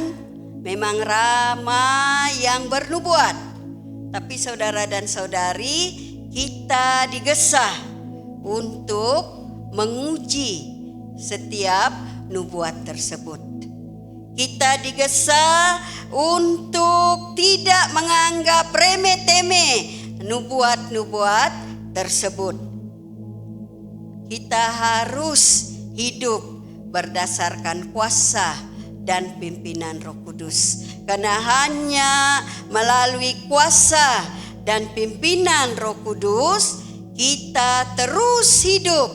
Speaker 7: memang ramai yang bernubuat. Tapi saudara dan saudari, kita digesa untuk menguji setiap nubuat tersebut. Kita digesa untuk tidak menganggap remeh-temeh nubuat-nubuat tersebut. Kita harus hidup berdasarkan kuasa dan pimpinan Roh Kudus. Karena hanya melalui kuasa dan pimpinan Roh Kudus kita terus hidup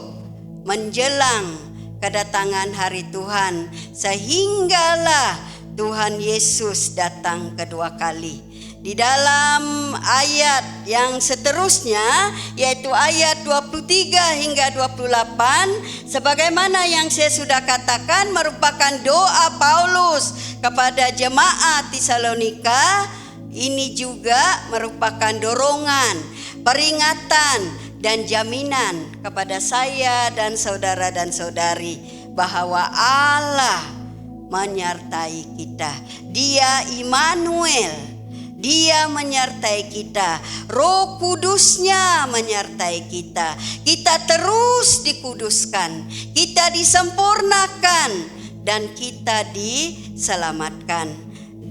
Speaker 7: menjelang kedatangan hari Tuhan, sehinggalah Tuhan Yesus datang kedua kali. Di dalam ayat yang seterusnya, yaitu ayat 23 hingga 28, sebagaimana yang saya sudah katakan, merupakan doa Paulus kepada jemaat Tesalonika. Ini juga merupakan dorongan, peringatan, dan jaminan kepada saya dan saudara dan saudari bahwa Allah menyertai kita. Dia Immanuel. Dia menyertai kita, Roh Kudusnya menyertai kita. Kita terus dikuduskan, kita disempurnakan, dan kita diselamatkan.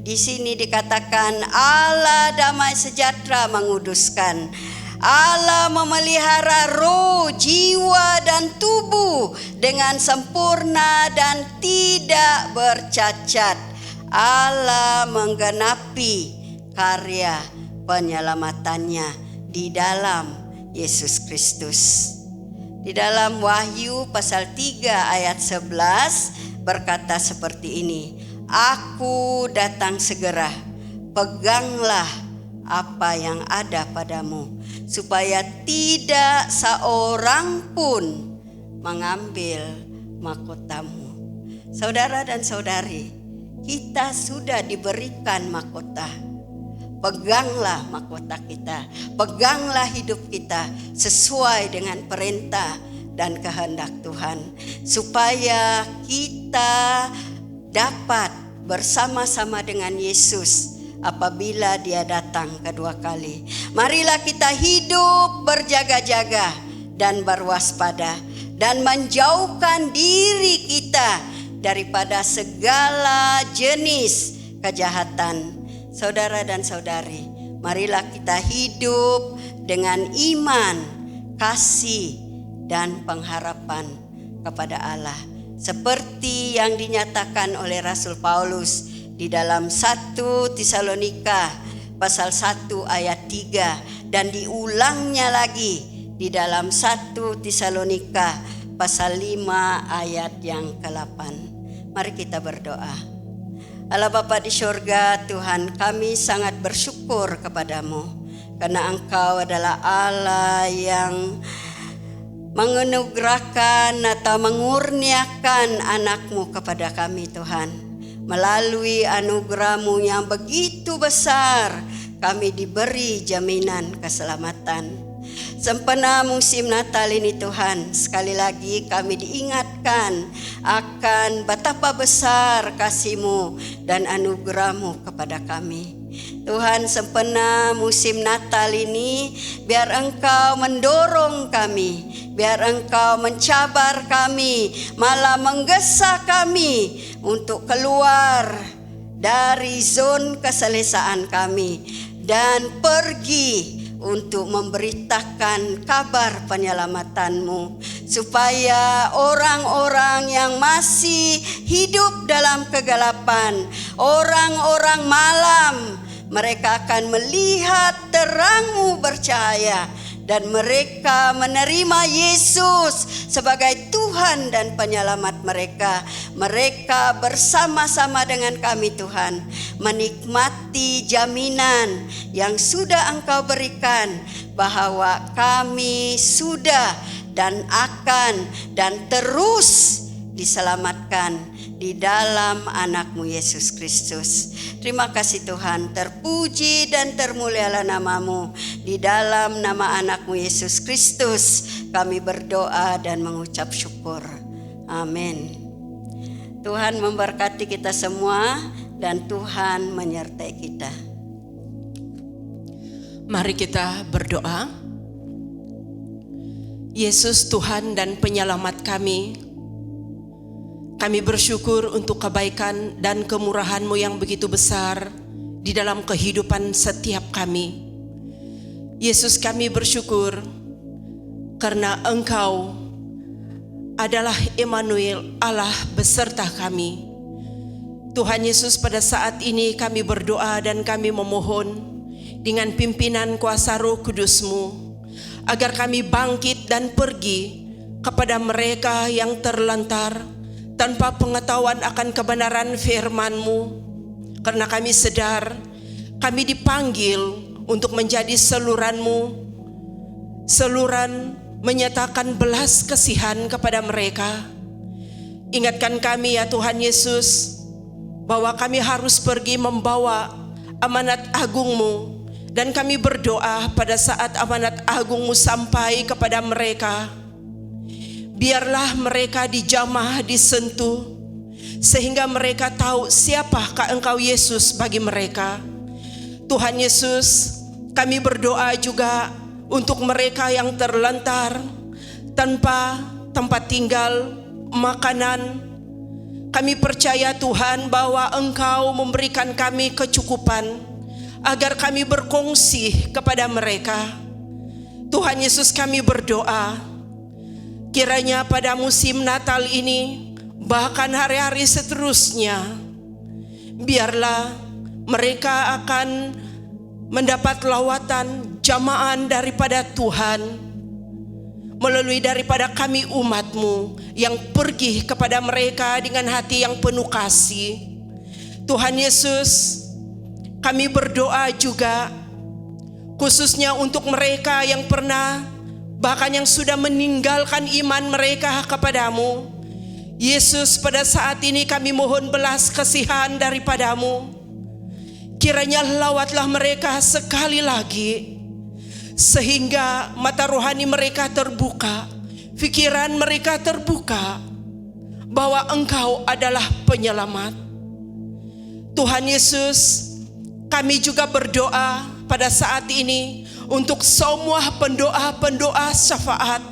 Speaker 7: Di sini dikatakan Allah damai sejahtera menguduskan. Allah memelihara roh, jiwa, dan tubuh dengan sempurna dan tidak bercacat. Allah menggenapi karya penyelamatannya di dalam Yesus Kristus. Di dalam Wahyu pasal 3 ayat 11 berkata seperti ini, Aku datang segera, peganglah apa yang ada padamu, supaya tidak seorang pun mengambil mahkotamu. Saudara dan saudari, kita sudah diberikan mahkota. Peganglah mahkota kita, peganglah hidup kita sesuai dengan perintah dan kehendak Tuhan, supaya kita dapat bersama-sama dengan Yesus apabila Dia datang kedua kali. Marilah kita hidup berjaga-jaga dan berwaspada, dan menjauhkan diri kita daripada segala jenis kejahatan. Saudara dan saudari, marilah kita hidup dengan iman, kasih, dan pengharapan kepada Allah, seperti yang dinyatakan oleh Rasul Paulus di dalam 1 Tesalonika pasal 1 ayat 3, dan diulangnya lagi di dalam 1 Tesalonika pasal 5 ayat yang ke-8. Mari kita berdoa. Allah Bapa di surga, Tuhan, kami sangat bersyukur kepadamu karena Engkau adalah Allah yang menganugerahkan atau mengurniakan anak-Mu kepada kami, Tuhan. Melalui anugerah-Mu yang begitu besar, kami diberi jaminan keselamatan. Sempena musim Natal ini, Tuhan, sekali lagi kami diingatkan akan betapa besar kasih-Mu dan anugerah-Mu kepada kami. Tuhan, sempena musim Natal ini, biar Engkau mendorong kami, biar Engkau mencabar kami, malah menggesa kami untuk keluar dari zon keselesaan kami dan pergi untuk memberitakan kabar penyelamatan-Mu, supaya orang-orang yang masih hidup dalam kegelapan, orang-orang malam, mereka akan melihat terang-Mu bercahaya, dan mereka menerima Yesus sebagai Tuhan dan penyelamat mereka. Mereka bersama-sama dengan kami, Tuhan, menikmati jaminan yang sudah Engkau berikan, bahwa kami sudah dan akan dan terus diselamatkan di dalam anak-Mu Yesus Kristus. Terima kasih Tuhan, terpuji dan termulialah nama-Mu. Di dalam nama anak-Mu Yesus Kristus kami berdoa dan mengucap syukur. Amin. Tuhan memberkati kita semua dan Tuhan menyertai kita.
Speaker 2: Mari kita berdoa. Yesus Tuhan dan penyelamat kami, kami bersyukur untuk kebaikan dan kemurahan-Mu yang begitu besar di dalam kehidupan setiap kami. Yesus, kami bersyukur karena Engkau adalah Immanuel, Allah beserta kami. Tuhan Yesus, pada saat ini kami berdoa dan kami memohon dengan pimpinan kuasa Roh Kudus-Mu, agar kami bangkit dan pergi kepada mereka yang terlantar tanpa pengetahuan akan kebenaran firman-Mu, karena kami sadar kami dipanggil untuk menjadi saluran-Mu, saluran menyatakan belas kasihan kepada mereka. Ingatkan kami ya Tuhan Yesus, bahwa kami harus pergi membawa amanat agung-Mu, dan kami berdoa pada saat amanat agung-Mu sampai kepada mereka, biarlah mereka dijamah, disentuh, sehingga mereka tahu siapakah Engkau Yesus bagi mereka. Tuhan Yesus, kami berdoa juga untuk mereka yang terlantar tanpa tempat tinggal, makanan. Kami percaya Tuhan bahwa Engkau memberikan kami kecukupan agar kami berkongsi kepada mereka. Tuhan Yesus, kami berdoa, kiranya pada musim Natal ini, bahkan hari-hari seterusnya, biarlah mereka akan mendapat lawatan jamaan daripada Tuhan, melalui daripada kami umat-Mu yang pergi kepada mereka dengan hati yang penuh kasih. Tuhan Yesus, kami berdoa juga khususnya untuk mereka yang pernah bahkan yang sudah meninggalkan iman mereka kepadamu. Yesus, pada saat ini kami mohon belas kasihan daripadamu. Kiranya lawatlah mereka sekali lagi, sehingga mata rohani mereka terbuka, pikiran mereka terbuka, bahwa Engkau adalah penyelamat. Tuhan Yesus, kami juga berdoa pada saat ini untuk semua pendoa-pendoa syafaat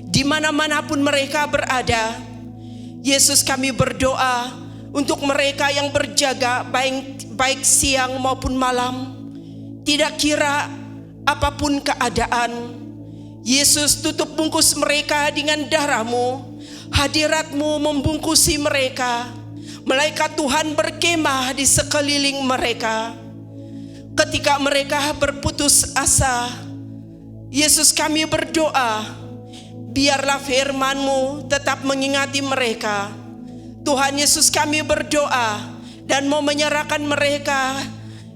Speaker 2: di mana-manapun mereka berada. Yesus, kami berdoa untuk mereka yang berjaga baik siang maupun malam, tidak kira apapun keadaan. Yesus, tutup bungkus mereka dengan darah-Mu. Hadirat-Mu membungkusi mereka. Malaikat Tuhan berkemah di sekeliling mereka. Ketika mereka berputus asa, Yesus, kami berdoa, biarlah firman-Mu tetap mengingati mereka. Tuhan Yesus, kami berdoa dan mau menyerahkan mereka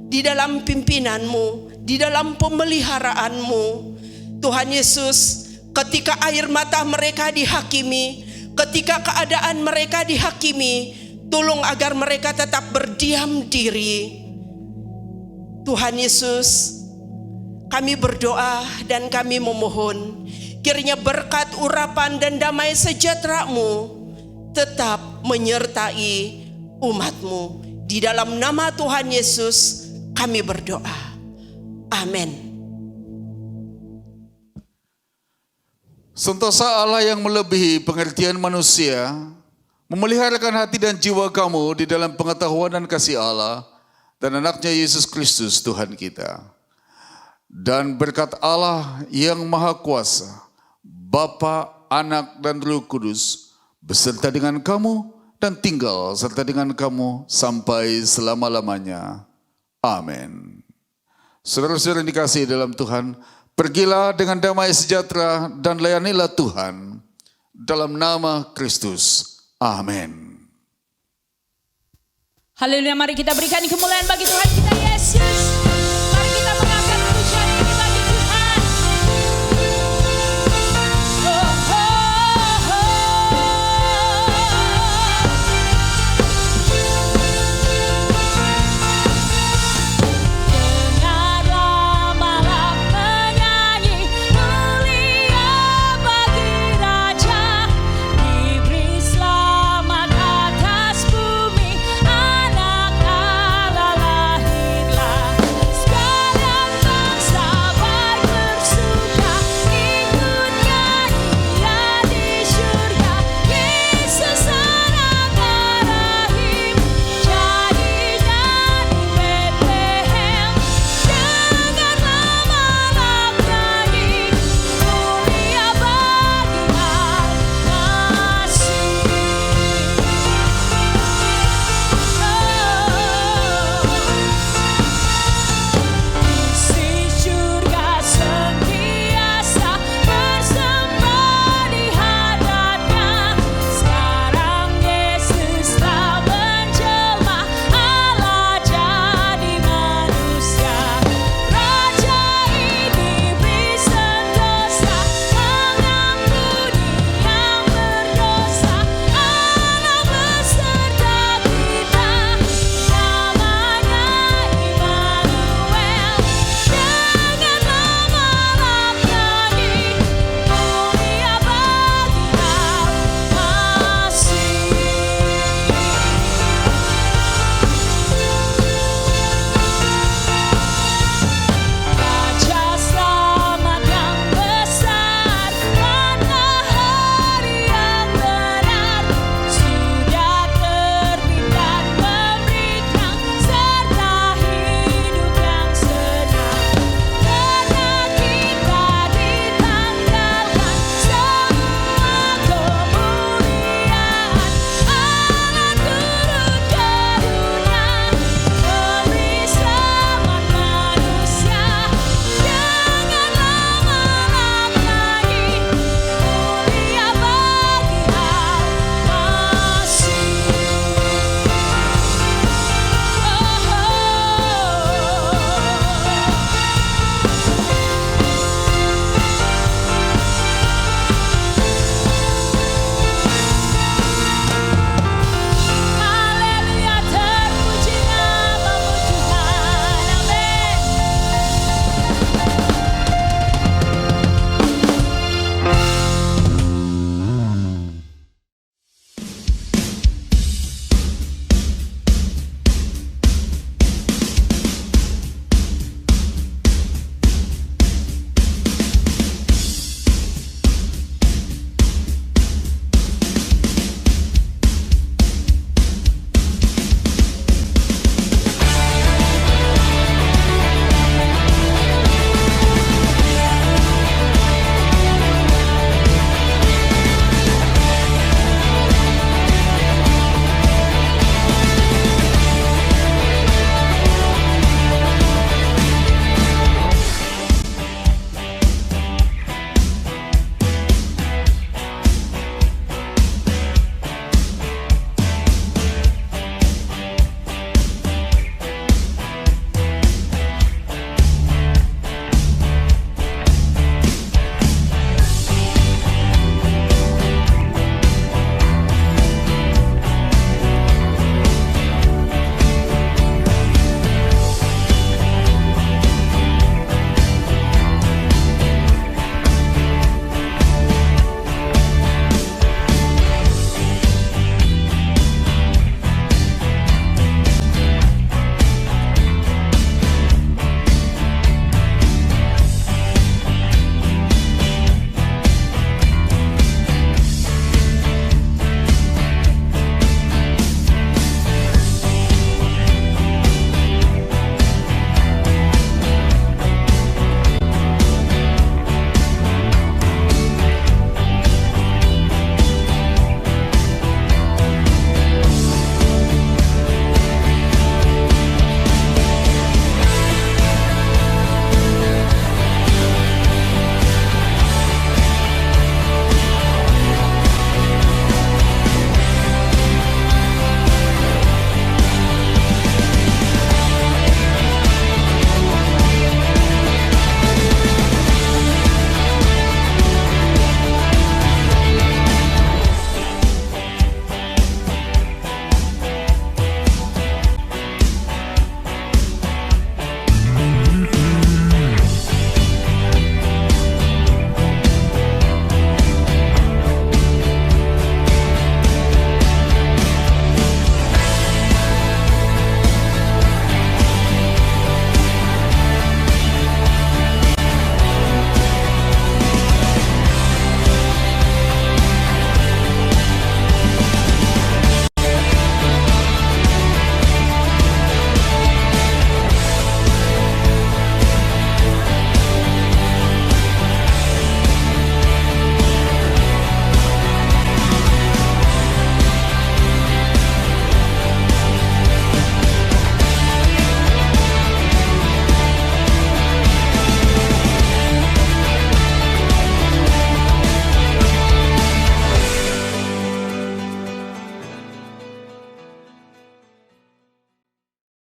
Speaker 2: di dalam pimpinan-Mu, di dalam pemeliharaan-Mu. Tuhan Yesus, ketika air mata mereka dihakimi, ketika keadaan mereka dihakimi, tolong agar mereka tetap berdiam diri. Tuhan Yesus, kami berdoa dan kami memohon, kiranya berkat urapan dan damai sejahtera-Mu tetap menyertai umat-Mu. Di dalam nama Tuhan Yesus kami berdoa. Amin.
Speaker 8: Sentosa Allah yang melebihi pengertian manusia, memeliharakan hati dan jiwa kamu di dalam pengetahuan dan kasih Allah dan anaknya Yesus Kristus Tuhan kita. Dan berkat Allah yang Maha Kuasa, Bapa, Anak, dan Roh Kudus, beserta dengan kamu dan tinggal serta dengan kamu sampai selama-lamanya. Amin. Saudara-saudara yang dikasihi dalam Tuhan, pergilah dengan damai sejahtera dan layanilah Tuhan dalam nama Kristus. Amin.
Speaker 3: Haleluya, mari kita berikan kemuliaan bagi Tuhan kita Yesus.